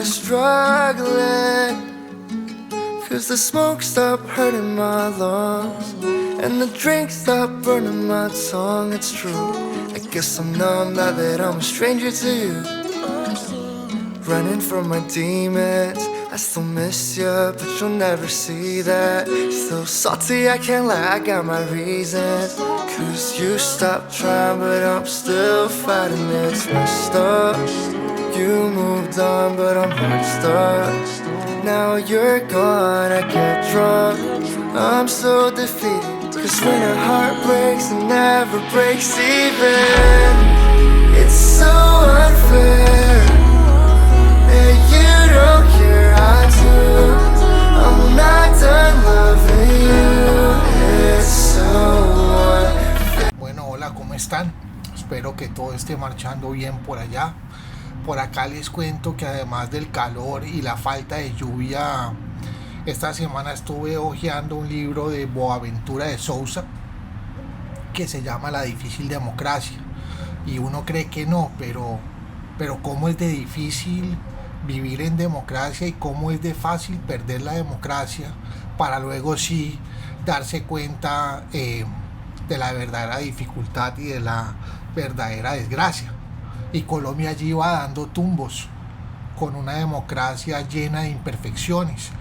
struggling, 'cause the smoke stopped hurting my lungs, and the drink stopped burning my tongue. It's true, I guess I'm numb now that I'm a stranger to you. Running from my demons, I still miss you, but you'll never see that. Still salty, I can't lie, I got my reasons. 'Cause you stopped trying, but I'm still fighting, it's messed up. You moved on, but I'm hard stuck. Now you're gone, I get drunk, I'm so defeated. 'Cause when a heart breaks, it never breaks even. It's so unfair that you don't care, I do. I'm not done loving you, it's so unfair. Bueno, hola, ¿cómo están? Espero que todo esté marchando bien por allá. Por acá les cuento que además del calor y la falta de lluvia, esta semana estuve hojeando un libro de Boaventura de Sousa que se llama La difícil democracia. Y uno cree que no, pero cómo es de difícil vivir en democracia y cómo es de fácil perder la democracia para luego sí darse cuenta de la verdadera dificultad y de la verdadera desgracia. Y Colombia allí va dando tumbos con una democracia llena de imperfecciones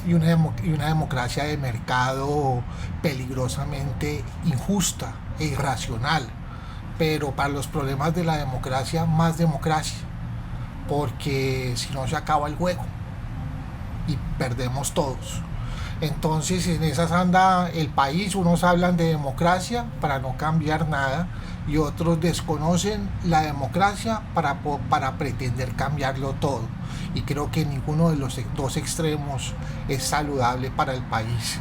y una democracia de mercado peligrosamente injusta e irracional. Pero para los problemas de la democracia, más democracia, porque si no se acaba el juego y perdemos todos. Entonces en esas anda el país, unos hablan de democracia para no cambiar nada y otros desconocen la democracia para pretender cambiarlo todo. Y creo que ninguno de los dos extremos es saludable para el país.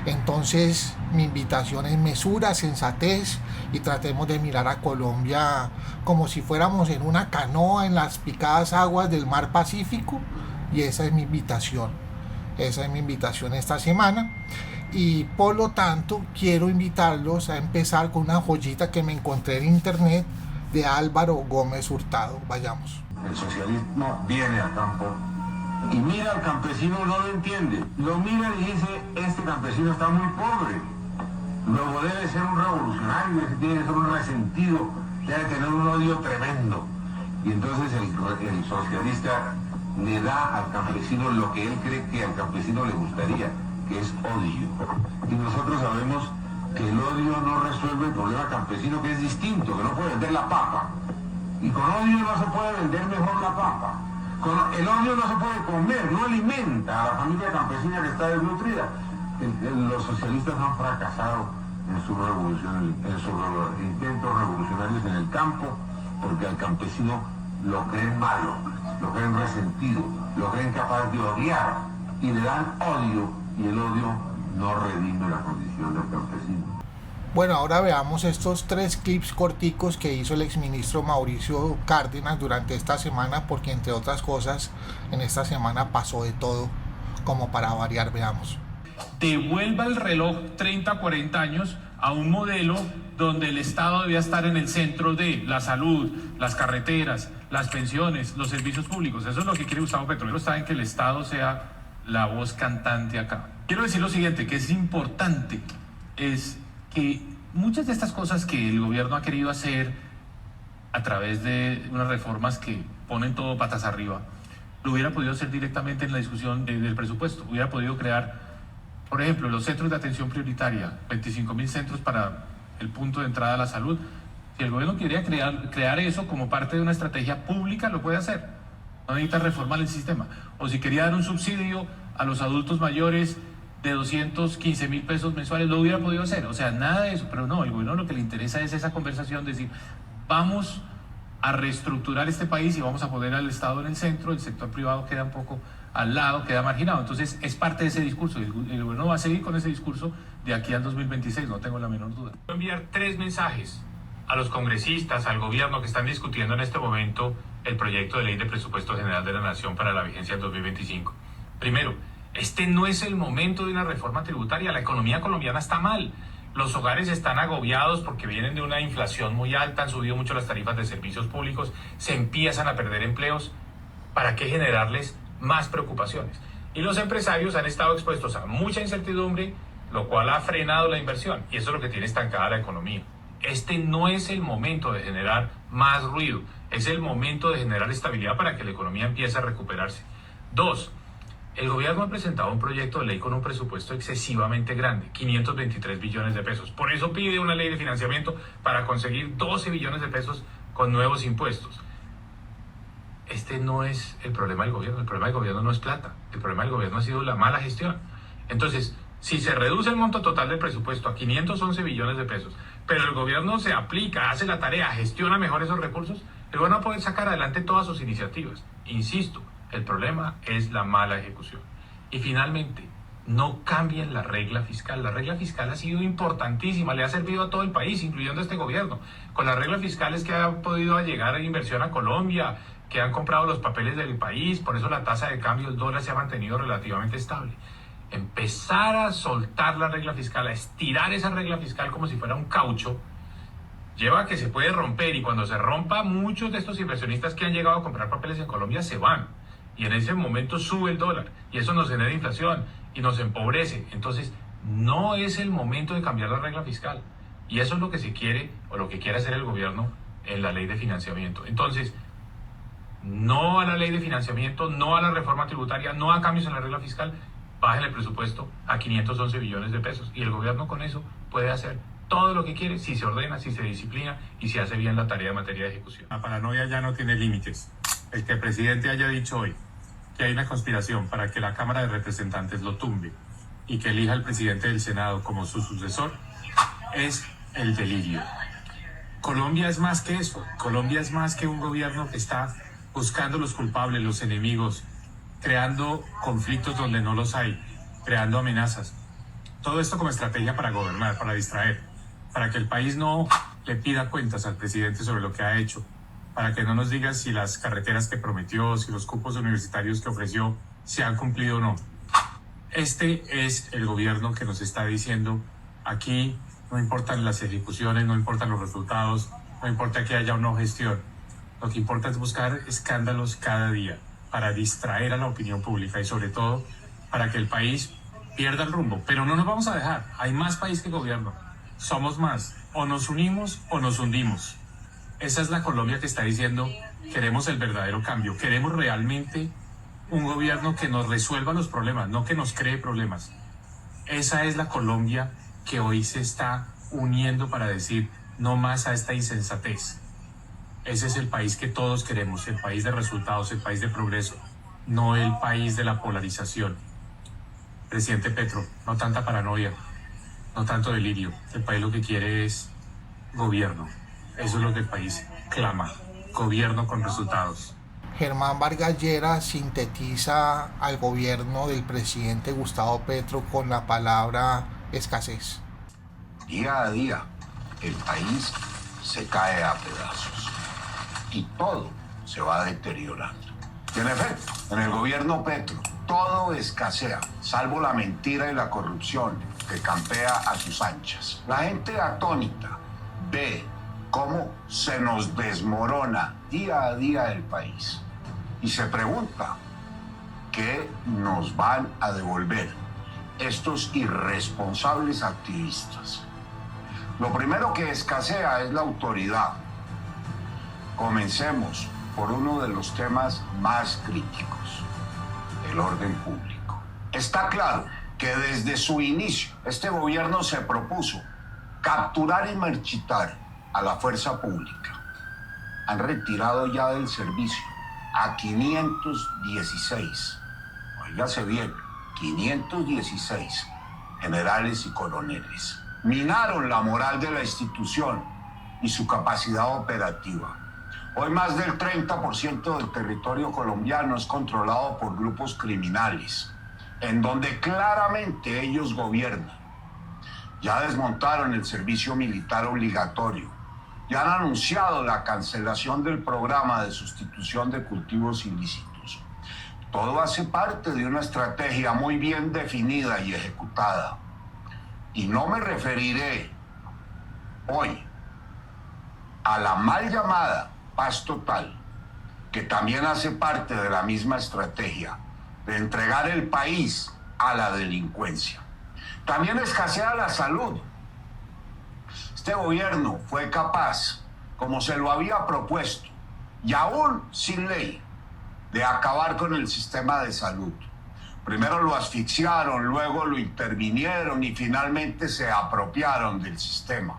Entonces mi invitación es mesura, sensatez, y tratemos de mirar a Colombia como si fuéramos en una canoa en las picadas aguas del mar Pacífico, y esa es mi invitación. Esa es mi invitación esta semana, y por lo tanto quiero invitarlos a empezar con una joyita que me encontré en internet de Álvaro Gómez Hurtado. Vayamos. El socialismo viene al campo y mira al campesino, no lo entiende. Lo mira y dice, este campesino está muy pobre. Luego debe ser un revolucionario, tiene que ser un resentido, debe tener un odio tremendo. Y entonces el socialista le da al campesino lo que él cree que al campesino le gustaría, que es odio. Y nosotros sabemos que el odio no resuelve el problema campesino, que es distinto, que no puede vender la papa. Y con odio no se puede vender mejor la papa. Con el odio no se puede comer, no alimenta a la familia campesina que está desnutrida. Los socialistas han fracasado en sus intentos revolucionarios en el campo, porque al campesino lo creen malo, lo creen resentido, lo creen capaz de odiar y le dan odio, y el odio no redime la condición del campesino. Bueno, ahora veamos estos 3 clips corticos que hizo el exministro Mauricio Cárdenas durante esta semana, porque entre otras cosas en esta semana pasó de todo, como para variar. Veamos. Devuelva el reloj 30, 40 años a un modelo donde el Estado debía estar en el centro de la salud, las carreteras, las pensiones, los servicios públicos. Eso es lo que quiere Gustavo Petro. Ellos saben que el Estado sea la voz cantante acá. Quiero decir lo siguiente, que es importante, es que muchas de estas cosas que el gobierno ha querido hacer a través de unas reformas que ponen todo patas arriba, lo hubiera podido hacer directamente en la discusión del presupuesto. Hubiera podido crear, por ejemplo, los centros de atención prioritaria, 25.000 centros para el punto de entrada a la salud. Si el gobierno quería crear eso como parte de una estrategia pública, lo puede hacer. No necesita reformar el sistema. O si quería dar un subsidio a los adultos mayores de 215.000 pesos mensuales, lo hubiera podido hacer. O sea, nada de eso. Pero no, el gobierno lo que le interesa es esa conversación, de decir, vamos a reestructurar este país y vamos a poner al Estado en el centro, el sector privado queda un poco al lado, queda marginado. Entonces es parte de ese discurso, el gobierno va a seguir con ese discurso de aquí al 2026, no tengo la menor duda. Voy a enviar 3 mensajes a los congresistas, al gobierno que están discutiendo en este momento el proyecto de ley de presupuesto general de la Nación para la vigencia del 2025. Primero, este no es el momento de una reforma tributaria, la economía colombiana está mal. Los hogares están agobiados porque vienen de una inflación muy alta, han subido mucho las tarifas de servicios públicos, se empiezan a perder empleos. ¿Para qué generarles más preocupaciones? Y los empresarios han estado expuestos a mucha incertidumbre, lo cual ha frenado la inversión, y eso es lo que tiene estancada la economía. Este no es el momento de generar más ruido, es el momento de generar estabilidad para que la economía empiece a recuperarse. 2. El gobierno ha presentado un proyecto de ley con un presupuesto excesivamente grande, 523 billones de pesos. Por eso pide una ley de financiamiento para conseguir 12 billones de pesos con nuevos impuestos. Este no es el problema del gobierno. El problema del gobierno no es plata. El problema del gobierno ha sido la mala gestión. Entonces, si se reduce el monto total del presupuesto a 511 billones de pesos, pero el gobierno se aplica, hace la tarea, gestiona mejor esos recursos, el gobierno va a poder sacar adelante todas sus iniciativas. Insisto, el problema es la mala ejecución. Y finalmente, no cambien la regla fiscal. La regla fiscal ha sido importantísima, le ha servido a todo el país, incluyendo a este gobierno. Con la regla fiscal es que ha podido llegar inversión a Colombia, que han comprado los papeles del país, por eso la tasa de cambio del dólar se ha mantenido relativamente estable. Empezar a soltar la regla fiscal, a estirar esa regla fiscal como si fuera un caucho, lleva a que se puede romper, y cuando se rompa, muchos de estos inversionistas que han llegado a comprar papeles en Colombia se van, y en ese momento sube el dólar, y eso nos genera inflación, y nos empobrece. Entonces, no es el momento de cambiar la regla fiscal, y eso es lo que se quiere, o lo que quiere hacer el gobierno en la ley de financiamiento. Entonces, no a la ley de financiamiento, no a la reforma tributaria, no a cambios en la regla fiscal. Bajen el presupuesto a 511 billones de pesos, y el gobierno con eso puede hacer todo lo que quiere si se ordena, si se disciplina y si hace bien la tarea en materia de ejecución. La paranoia ya no tiene límites. El que el presidente haya dicho hoy que hay una conspiración para que la Cámara de Representantes lo tumbe y que elija al presidente del Senado como su sucesor es el delirio. Colombia es más que eso. Colombia es más que un gobierno que está buscando los culpables, los enemigos, creando conflictos donde no los hay, creando amenazas. Todo esto como estrategia para gobernar, para distraer, para que el país no le pida cuentas al presidente sobre lo que ha hecho, para que no nos diga si las carreteras que prometió, si los cupos universitarios que ofreció se han cumplido o no. Este es el gobierno que nos está diciendo: aquí no importan las ejecuciones, no importan los resultados, no importa que haya o no gestión. Lo que importa es buscar escándalos cada día para distraer a la opinión pública y sobre todo para que el país pierda el rumbo. Pero no nos vamos a dejar. Hay más país que gobierno. Somos más. O nos unimos o nos hundimos. Esa es la Colombia que está diciendo: queremos el verdadero cambio. Queremos realmente un gobierno que nos resuelva los problemas, no que nos cree problemas. Esa es la Colombia que hoy se está uniendo para decir no más a esta insensatez. Ese es el país que todos queremos, el país de resultados, el país de progreso, no el país de la polarización. Presidente Petro, no tanta paranoia, no tanto delirio. El país lo que quiere es gobierno. Eso es lo que el país clama, gobierno con resultados. Germán Vargas Lleras sintetiza al gobierno del presidente Gustavo Petro con la palabra escasez. Día a día, el país se cae a pedazos y todo se va deteriorando. Y en efecto, en el gobierno Petro, todo escasea, salvo la mentira y la corrupción que campea a sus anchas. La gente atónita ve cómo se nos desmorona día a día el país y se pregunta qué nos van a devolver estos irresponsables activistas. Lo primero que escasea es la autoridad. Comencemos por uno de los temas más críticos, el orden público. Está claro que desde su inicio este gobierno se propuso capturar y marchitar a la fuerza pública. Han retirado ya del servicio a 516, óigase bien, 516 generales y coroneles. Minaron la moral de la institución y su capacidad operativa. Hoy más del 30% del territorio colombiano es controlado por grupos criminales, en donde claramente ellos gobiernan. Ya desmontaron el servicio militar obligatorio. Ya han anunciado la cancelación del programa de sustitución de cultivos ilícitos. Todo hace parte de una estrategia muy bien definida y ejecutada. Y no me referiré hoy a la mal llamada paz total, que también hace parte de la misma estrategia de entregar el país a la delincuencia. También escasea la salud. Este gobierno fue capaz, como se lo había propuesto, y aún sin ley, de acabar con el sistema de salud. Primero lo asfixiaron, luego lo intervinieron y finalmente se apropiaron del sistema.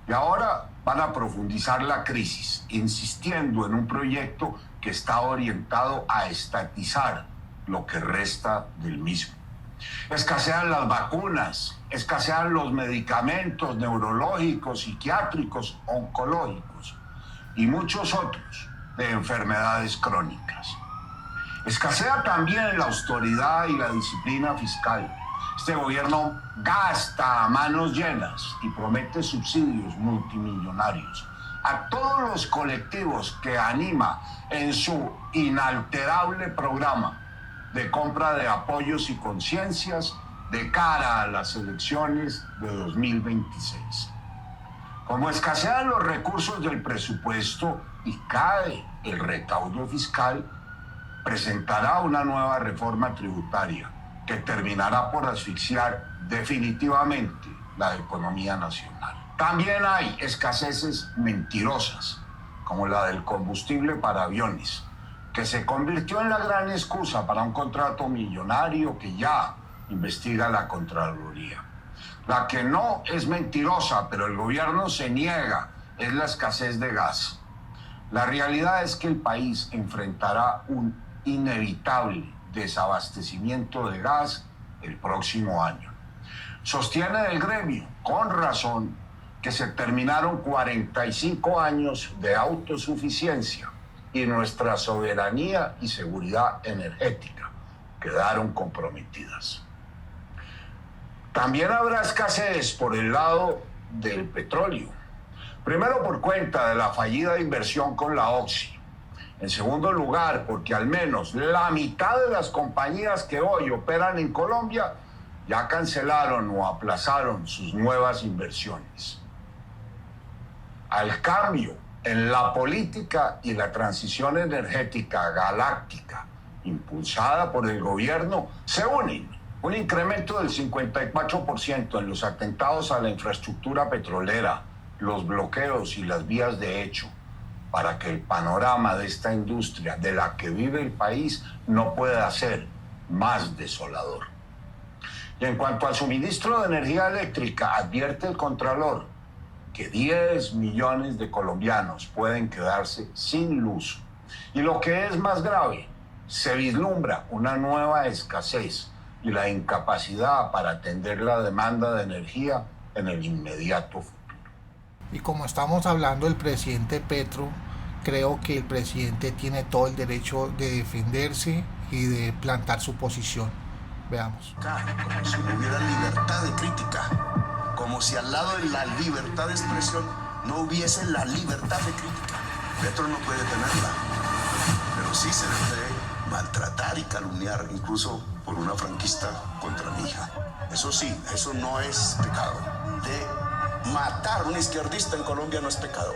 Y ahora van a profundizar la crisis, insistiendo en un proyecto que está orientado a estatizar lo que resta del mismo. Escasean las vacunas, escasean los medicamentos neurológicos, psiquiátricos, oncológicos y muchos otros de enfermedades crónicas. Escasea también la austeridad y la disciplina fiscal. Este gobierno gasta a manos llenas y promete subsidios multimillonarios a todos los colectivos que anima en su inalterable programa de compra de apoyos y conciencias de cara a las elecciones de 2026. Como escasean los recursos del presupuesto y cae el recaudo fiscal, presentará una nueva reforma tributaria que terminará por asfixiar definitivamente la economía nacional. También hay escaseces mentirosas, como la del combustible para aviones, que se convirtió en la gran excusa para un contrato millonario que ya investiga la Contraloría. La que no es mentirosa, pero el gobierno se niega, es la escasez de gas. La realidad es que el país enfrentará un inevitable desabastecimiento de gas el próximo año. Sostiene el gremio, con razón, que se terminaron 45 años de autosuficiencia y nuestra soberanía y seguridad energética quedaron comprometidas. También habrá escasez por el lado del petróleo. Primero por cuenta de la fallida inversión con la Oxy. En segundo lugar, porque al menos la mitad de las compañías que hoy operan en Colombia ya cancelaron o aplazaron sus nuevas inversiones. Al cambio en la política y la transición energética galáctica impulsada por el gobierno se unen un incremento del 54% en los atentados a la infraestructura petrolera, los bloqueos y las vías de hecho, para que el panorama de esta industria de la que vive el país no pueda ser más desolador. Y en cuanto al suministro de energía eléctrica, advierte el Contralor que 10 millones de colombianos pueden quedarse sin luz. Y lo que es más grave, se vislumbra una nueva escasez y la incapacidad para atender la demanda de energía en el inmediato futuro. Y como estamos hablando del presidente Petro, creo que el presidente tiene todo el derecho de defenderse y de plantar su posición. Veamos. Como si no hubiera libertad de crítica, como si al lado de la libertad de expresión no hubiese la libertad de crítica. Petro no puede tenerla, pero sí se debe maltratar y calumniar, incluso por una franquista contra mi hija. Eso sí, eso no es pecado. De matar a un izquierdista en Colombia no es pecado.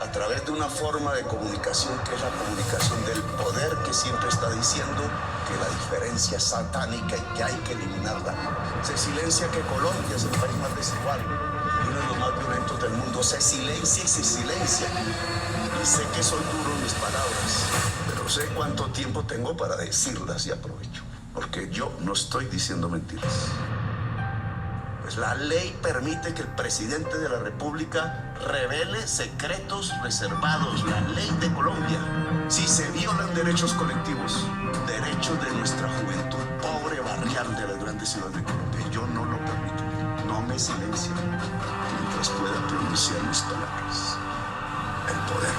A través de una forma de comunicación que es la comunicación del poder, que siempre está diciendo que la diferencia es satánica y que hay que eliminarla. Se silencia que Colombia es el país más desigual y uno de los más violentos del mundo. Se silencia y se silencia. Y sé que son duros mis palabras, pero sé cuánto tiempo tengo para decirlas y aprovecho, porque yo no estoy diciendo mentiras. Pues la ley permite que el presidente de la República revele secretos reservados, la ley de Colombia. Si se violan derechos colectivos, derechos de nuestra juventud pobre barrial de las grandes ciudades de Colombia, yo no lo permito. No me silencio mientras pueda pronunciar mis palabras. El poder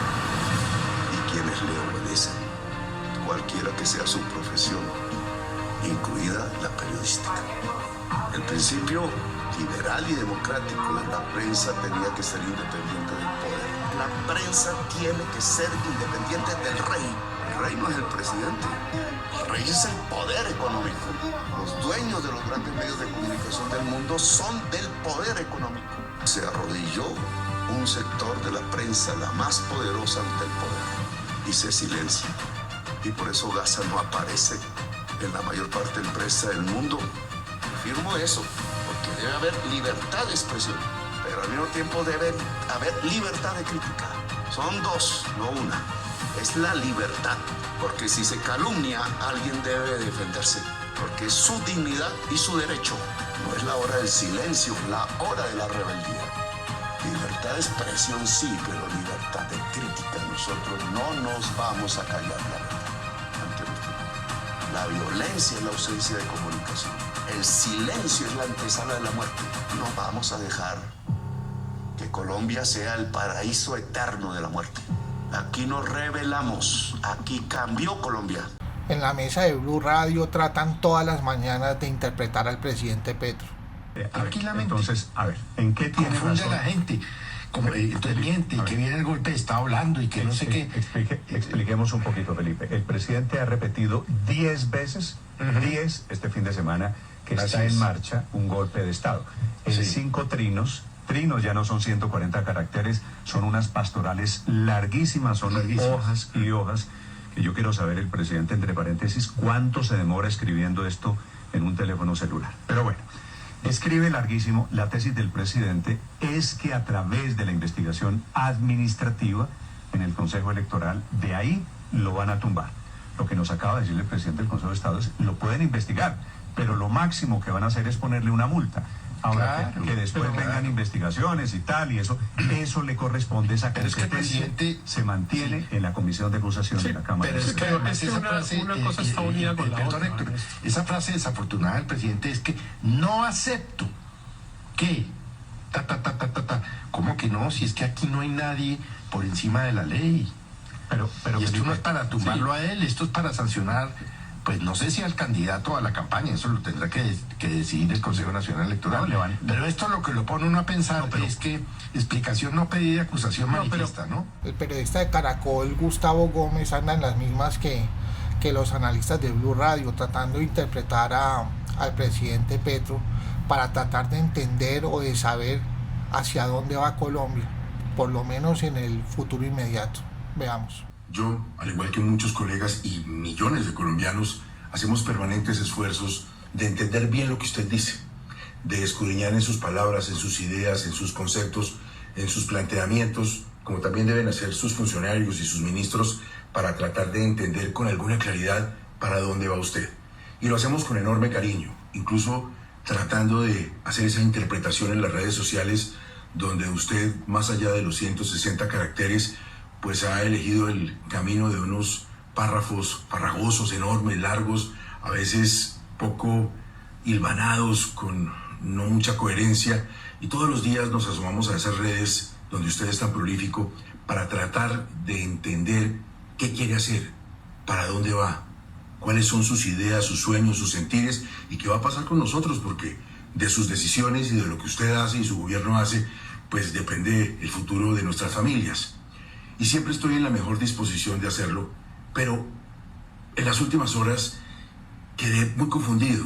y quienes le obedecen, cualquiera que sea su profesión, incluida la periodística. El principio liberal y democrático de la prensa tenía que ser independiente del poder. La prensa tiene que ser independiente del rey. El rey no es el presidente. El rey es el poder económico. Los dueños de los grandes medios de comunicación del mundo son del poder económico. Se arrodilló un sector de la prensa, la más poderosa ante el poder. y se silencia. Y por eso Gaza no aparece en la mayor parte del prensa del mundo. Afirmo eso, porque debe haber libertad de expresión, pero al mismo tiempo debe haber libertad de crítica. Son dos, no una. Es la libertad, porque si se calumnia, alguien debe defenderse, porque es su dignidad y su derecho. No es la hora del silencio, la hora de la rebeldía. Libertad de expresión sí, pero libertad de crítica. Nosotros no nos vamos a callar la verdad ante nuestro. La violencia es la ausencia de comunicación. El silencio es la antesala de la muerte. No vamos a dejar que Colombia sea el paraíso eterno de la muerte. Aquí nos rebelamos. Aquí cambió Colombia. En la mesa de Blue Radio tratan todas las mañanas de interpretar al presidente Petro. Tranquilamente. Entonces, a ver, ¿en qué tiene confunde razón? a la gente. Como, entonces miente, y que viene el golpe de Estado hablando y que no sé qué. Expliquemos un poquito, Felipe. El presidente ha repetido 10 veces, 10 este fin de semana, que está en marcha un golpe de Estado. En 5 trinos ya no son 140 caracteres, son unas pastorales larguísimas, son hojas y hojas, que yo quiero saber, el presidente, entre paréntesis, cuánto se demora escribiendo esto en un teléfono celular. Pero bueno, escribe larguísimo. La tesis del presidente es que a través de la investigación administrativa en el Consejo Electoral, de ahí lo van a tumbar. Lo que nos acaba de decir el presidente del Consejo de Estado es, lo pueden investigar, pero lo máximo que van a hacer es ponerle una multa. Ahora, claro, que después vengan investigaciones y tal, y eso le corresponde, esa competencia se mantiene en la Comisión de Acusación de la Cámara. Pero es que una cosa está unida con la otra. Héctor, esa frase desafortunada del presidente es que no acepto que ¿Cómo que no? Si es que aquí no hay nadie por encima de la ley. Pero y esto no es para tumbarlo a él, esto es para sancionar. Pues no sé si al candidato a la campaña, eso lo tendrá que decidir el Consejo Nacional Electoral. Pero esto lo que lo pone uno a pensar es que explicación no pedida, acusación manifiesta, ¿no? El periodista de Caracol, Gustavo Gómez, anda en las mismas que los analistas de Blue Radio, tratando de interpretar al presidente Petro para tratar de entender o de saber hacia dónde va Colombia, por lo menos en el futuro inmediato. Veamos. Yo, al igual que muchos colegas y millones de colombianos, hacemos permanentes esfuerzos de entender bien lo que usted dice, de escudriñar en sus palabras, en sus ideas, en sus conceptos, en sus planteamientos, como también deben hacer sus funcionarios y sus ministros, para tratar de entender con alguna claridad para dónde va usted. Y lo hacemos con enorme cariño, incluso tratando de hacer esa interpretación en las redes sociales, donde usted, más allá de los 160 caracteres, pues ha elegido el camino de unos párrafos farragosos, enormes, largos, a veces poco hilvanados, con no mucha coherencia, y todos los días nos asomamos a esas redes donde usted es tan prolífico para tratar de entender qué quiere hacer, para dónde va, cuáles son sus ideas, sus sueños, sus sentires, y qué va a pasar con nosotros, porque de sus decisiones y de lo que usted hace y su gobierno hace, pues depende el futuro de nuestras familias. Y siempre estoy en la mejor disposición de hacerlo, pero en las últimas horas quedé muy confundido.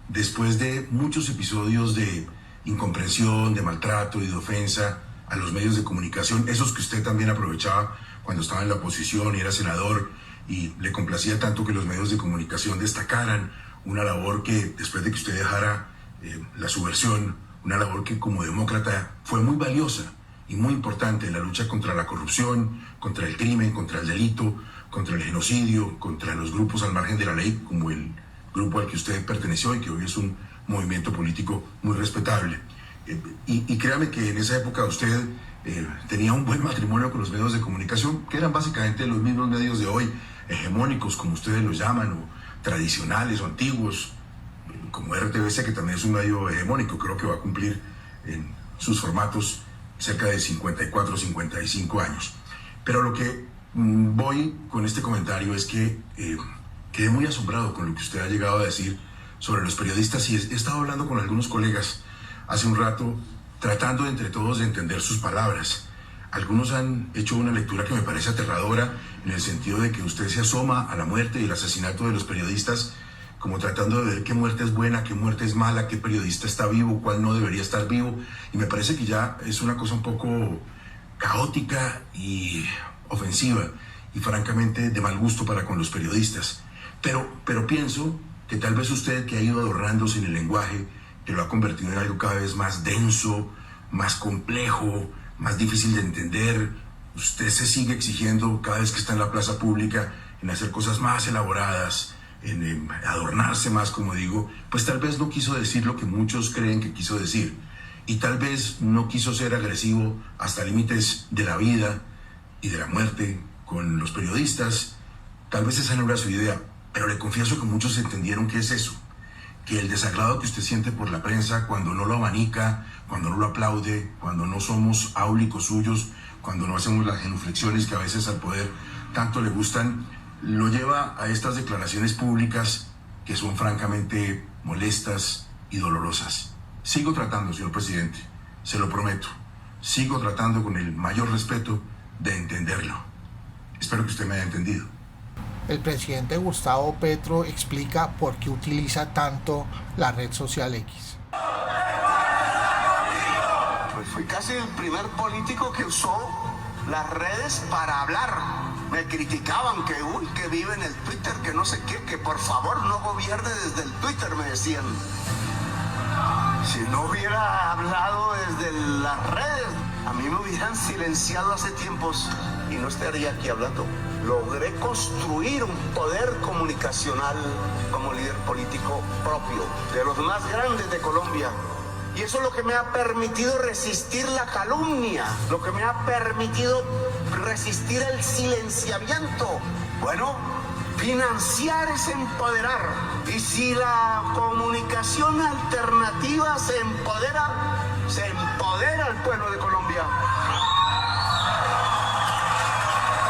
Después de muchos episodios de incomprensión, de maltrato y de ofensa a los medios de comunicación, esos que usted también aprovechaba cuando estaba en la oposición y era senador, y le complacía tanto que los medios de comunicación destacaran una labor que, después de que usted dejara la subversión, una labor que como demócrata fue muy valiosa y muy importante en la lucha contra la corrupción, contra el crimen, contra el delito, contra el genocidio, contra los grupos al margen de la ley, como el grupo al que usted perteneció y que hoy es un movimiento político muy respetable. Y créame que en esa época usted tenía un buen matrimonio con los medios de comunicación, que eran básicamente los mismos medios de hoy, hegemónicos, como ustedes los llaman, o tradicionales o antiguos, como RTBC, que también es un medio hegemónico. Creo que va a cumplir en sus formatos cerca de 54 o 55 años. Pero lo que voy con este comentario es que quedé muy asombrado con lo que usted ha llegado a decir sobre los periodistas, y he estado hablando con algunos colegas hace un rato, tratando entre todos de entender sus palabras. Algunos han hecho una lectura que me parece aterradora, en el sentido de que usted se asoma a la muerte y el asesinato de los periodistas, como tratando de ver qué muerte es buena, qué muerte es mala, qué periodista está vivo, cuál no debería estar vivo. Y me parece que ya es una cosa un poco caótica y ofensiva. y francamente de mal gusto para con los periodistas. Pero pienso que tal vez usted, que ha ido adornándose en el lenguaje, que lo ha convertido en algo cada vez más denso, más complejo, más difícil de entender, usted se sigue exigiendo cada vez que está en la plaza pública en hacer cosas más elaboradas, en adornarse más, como digo, pues tal vez no quiso decir lo que muchos creen que quiso decir, y tal vez no quiso ser agresivo hasta límites de la vida y de la muerte con los periodistas. Tal vez esa no era su idea, pero le confieso que muchos entendieron que es eso, que el desagrado que usted siente por la prensa cuando no lo abanica, cuando no lo aplaude, cuando no somos áulicos suyos, cuando no hacemos las genuflexiones que a veces al poder tanto le gustan, lo lleva a estas declaraciones públicas que son francamente molestas y dolorosas. Sigo tratando, señor presidente, se lo prometo, sigo tratando con el mayor respeto de entenderlo. Espero que usted me haya entendido. El presidente Gustavo Petro explica por qué utiliza tanto la red social X. Pues fui casi el primer político que usó las redes para hablar. Me criticaban que vive en el Twitter, que no sé qué, que por favor no gobierne desde el Twitter, me decían. Si no hubiera hablado desde las redes, a mí me hubieran silenciado hace tiempos y no estaría aquí hablando. Logré construir un poder comunicacional como líder político propio, de los más grandes de Colombia. Y eso es lo que me ha permitido resistir la calumnia, lo que me ha permitido resistir el silenciamiento. Bueno, financiar es empoderar. Y si la comunicación alternativa se empodera al pueblo de Colombia.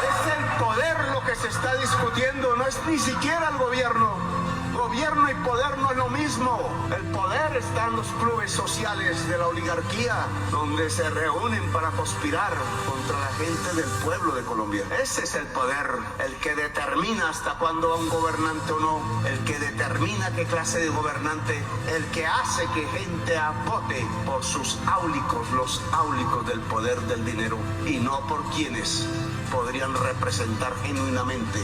Es el poder lo que se está discutiendo, no es ni siquiera el gobierno. Gobierno y poder no es lo mismo. El poder está en los clubes sociales de la oligarquía, donde se reúnen para conspirar contra la gente del pueblo de Colombia. Ese es el poder, el que determina hasta cuándo va un gobernante o no, el que determina qué clase de gobernante, el que hace que gente vote por sus áulicos, los áulicos del poder del dinero, y no por quienes podrían representar genuinamente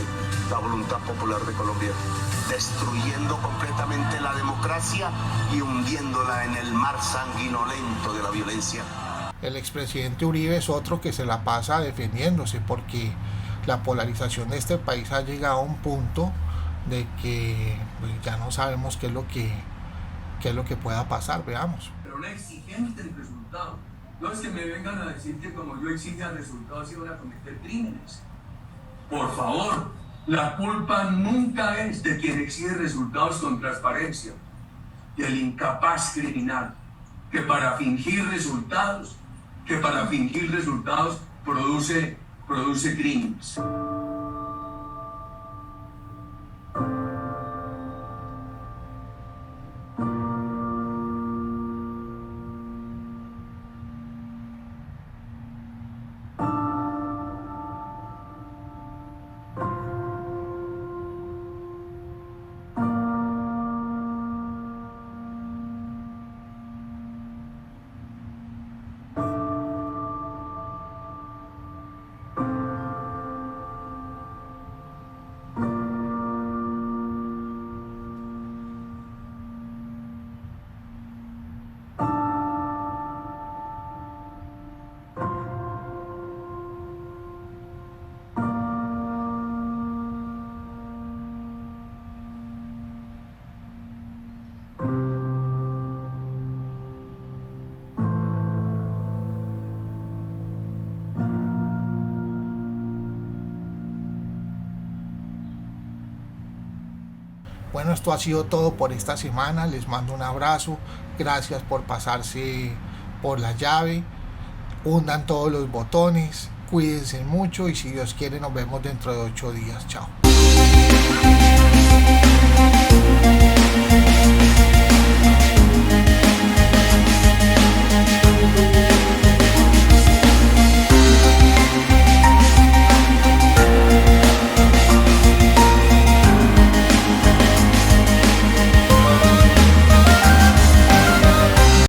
la voluntad popular de Colombia, destruyendo completamente la democracia y hundiéndola en el mar sanguinolento de la violencia. El expresidente Uribe es otro que se la pasa defendiéndose porque la polarización de este país ha llegado a un punto de que pues, ya no sabemos qué es lo que pueda pasar, veamos. Pero una exigencia del resultado. No es que me vengan a decir que como yo exija resultados iban a cometer crímenes. Por favor. La culpa nunca es de quien exige resultados con transparencia, del incapaz criminal, que para fingir resultados produce crímenes. Bueno, esto ha sido todo por esta semana. Les mando un abrazo. Gracias por pasarse por la llave. Hundan todos los botones. Cuídense mucho y si Dios quiere nos vemos dentro de 8 días. Chao.